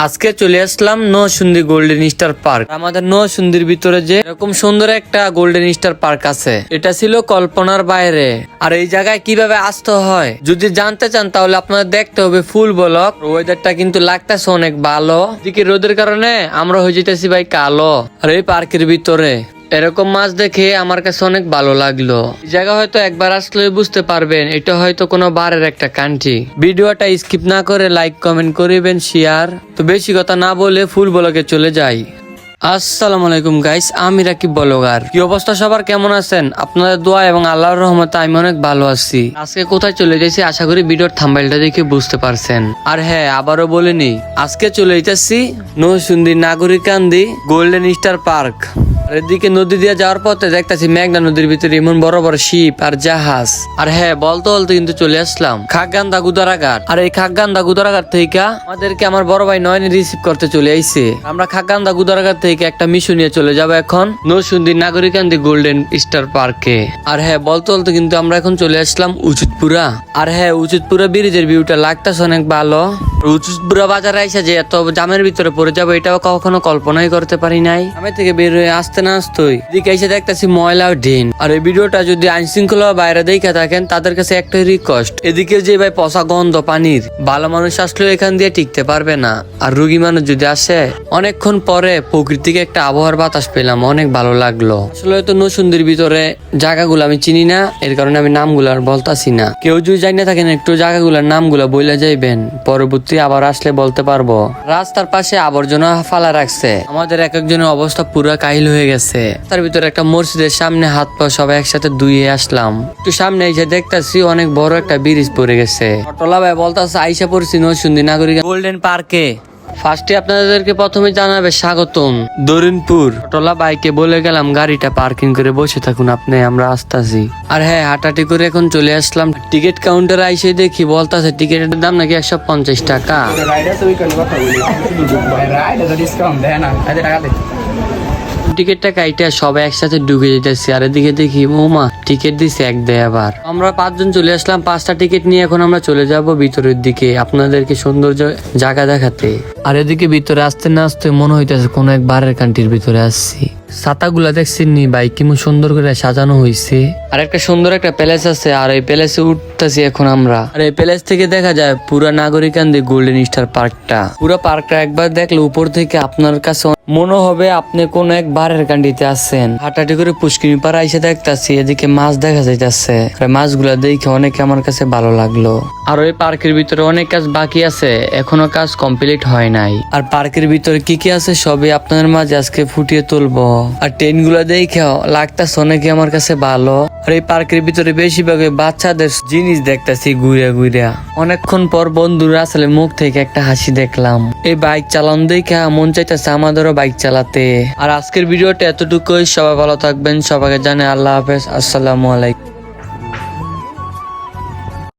আজকে চলে আসলাম Narsingdi golden star park. আমাদের নরসিংদীর ভিতরে যে এরকম সুন্দর একটা গোল্ডেন স্টার পার্ক আছে, এটা ছিল কল্পনার বাইরে। আর এই জায়গায় কিভাবে আসতে হয় যদি জানতে চান তাহলে আপনাদের দেখতে হবে ফুল ব্লগ। ওয়েদারটা কিন্তু লাগতেছে অনেক ভালো, দিকে রোদের কারণে আমরা হয়ে যেতেছি ভাই কালো। আর এই পার্কের ভিতরে এরকম মাছ দেখে আমার কাছে অনেক ভালো লাগলো। এই জায়গা হয়তো একবার আসলে বুঝতে পারবেন এটা হয়তো কোনো বারের একটা কান্ট্রি। ভিডিওটা স্কিপ না করে লাইক কমেন্ট করিবেন, শেয়ার। তো বেশি কথা না বলে ফুল ব্লগে চলে যাই। আসসালামু আলাইকুম গাইস, আমি রাকিব ব্লগার। কি অবস্থা সবার, কেমন আছেন? আপনাদের দোয়া এবং আল্লাহর রহমতে আমি অনেক ভালো আছি। আজকে কোথায় চলে যাইছি আশা করি ভিডিওর থাম্বনেলটা দেখে বুঝতে পারছেন। আর হ্যাঁ, আবারও বলিনি, আজকে চলে যাইতেছি নরসিংদী নাগরিকান্দি গোল্ডেন স্টার পার্ক। এদিকে নদী দিয়ে যাওয়ার পথে দেখতেছি মেঘনা নদীর ভিতরে এমন বড় বড় শিপ আর জাহাজ। আর হ্যাঁ, বলতে বলতে কিন্তু চলে আসলাম খাগগান্দা গুদারাঘাট। আর এই খাগগান্দা গুদারাঘাট থেকে আমাদেরকে আমার বড় ভাই নয়ন রিসিভ করতে চলে আইছে। আমরা খাগগান্দা গুদারাঘাট থেকে একটা মিশন নিয়ে চলে যাবো এখন নরসিংদী নাগরিকান্দি গোল্ডেন স্টার পার্কে। আর হ্যাঁ, বলতে বলতে কিন্তু আমরা এখন চলে আসলাম উচিতপুরা। আর হ্যাঁ, উচিতপুরা ব্রিজের ভিউটা লাগতেছে অনেক ভালো। উচিতপুরা বাজারে আইসা যে এত জামের ভিতরে পড়ে যাবো এটাও কখনো কল্পনাই করতে পারি নাই। আমি থেকে বের হয়ে আসতে না আসতোই এদিকে এসে দেখতেছি ময়লা ড্রেন। আর এই ভিডিওটা যদি আইন শৃঙ্খলা বাইরে দেখে থাকেন তাদের কাছে একটাই রিকোয়েস্ট, এদিকে যে ভাই পচা গন্ধ পানির, ভালো মানুষ আসলেও এখান দিয়ে টিকতে পারবে না। আর রুগী মানুষ যদি আসে, অনেকক্ষণ পরে প্রকৃতিকে একটা আবহাওয়ার বাতাস পেলাম, অনেক ভালো লাগলো। আসলে তো নরসিংদীর ভিতরে জায়গাগুলো আমি চিনি না, এর কারণে আমি নামগুলো আর বলতাছি না। কেউ যদি জানি না থাকেন একটু জায়গাগুলোর নামগুলো বইলা যাইবেন, পরবর্তী আবার আসলে বলতে পারবো। রাস্তার পাশে আবর্জনা ফালা রাখছে, আমাদের এক একজনের অবস্থা পুরো কাহিল হয়ে গেছে। তার ভিতরে একটা মসজিদের সামনে হাত পা সবাই একসাথে ধুয়ে আসলাম। একটু সামনে এসে দেখতেছি অনেক বড় একটা ব্রিজ পড়ে গেছে। অটোলা ভাই বলতেছে আইসা পড়ছি নরসিংদী নাগরিক গোল্ডেন পার্কে। ফার্স্টে আপনাদেরকে প্রথমে জানাবে স্বাগতম দরিনপুর। অটোলা বাইকে বলে গেলাম গাড়িটা পার্কিং করে বসে থাকুন আপনি, আমরা আসতেছি। আর হ্যাঁ, হাঁটাহাঁটি করে এখন চলে আসলাম টিকিট কাউন্টারে। আইসে দেখি বলতেছে টিকিটের দাম নাকি 150 টাকা। টিকিটটা কাইটা সবাই একসাথে ঢুকে যেতেছি। আর এদিকে দেখি ওমা টিকিট দিছে এক দেয় আবার। আমরা 5 জন চলে আসলাম 5টা টিকিট নিয়ে। এখন আমরা চলে যাব ভিতরের দিকে আপনাদেরকে সৌন্দর্য জায়গা দেখাতে। আর এদিকে ভিতরে আসতে না আসতে মনে হইতেছে কোনো এক বারের কান্ট্রির ভিতরে আসছি। ছাতাগুলা দেখছেন নি ভাই, কেমন সুন্দর করে সাজানো হয়েছে। আর একটা সুন্দর একটা প্যালেস আছে, আর এই প্যালেসে উঠতেছি এখন আমরা। আর এই প্যালেস থেকে দেখা যায় পুরা নাগরিকান্দি গোল্ডেন স্টার পার্কটা। পুরো পার্কটা একবার দেখলে উপর থেকে আপনার কাছে মনে হবে আপনি কোন এক বারের কান্ডিতে আছেন। হাঁটাহাঁটি করে পুষ্কিনি পাড়া এসে দেখতেছি এদিকে মাছ দেখা যাইতেছে। মাছগুলা দেখে অনেক আমার কাছে ভালো লাগলো। আর ওই পার্কের ভিতরে অনেক কাজ বাকি আছে, এখনো কাজ কমপ্লিট হয় নাই। আর পার্কের ভিতরে কি কি আছে সবই আপনাদের মাঝে আজকে ফুটিয়ে তুলবো। আর ট্রেন গুলা দেখে লাগতেছে অনেকে আমার কাছে ভালো। আর এই পার্কের ভিতরে বেশিরভাগ বাচ্চাদের জিনিস দেখতেছি ঘুরে ঘুরে। অনেকক্ষণ পর বন্ধুরা আসলে মুখ থেকে একটা হাসি দেখলাম। এই বাইক চালানো দেখে মন চাইতেছে আমাদেরও বাইক চালাতে। আর আজকের ভিডিওটা এতটুকুই, সবাই ভালো থাকবেন, সবাইকে জানে আল্লাহ হাফেজ, আসসালামু আলাইকুম।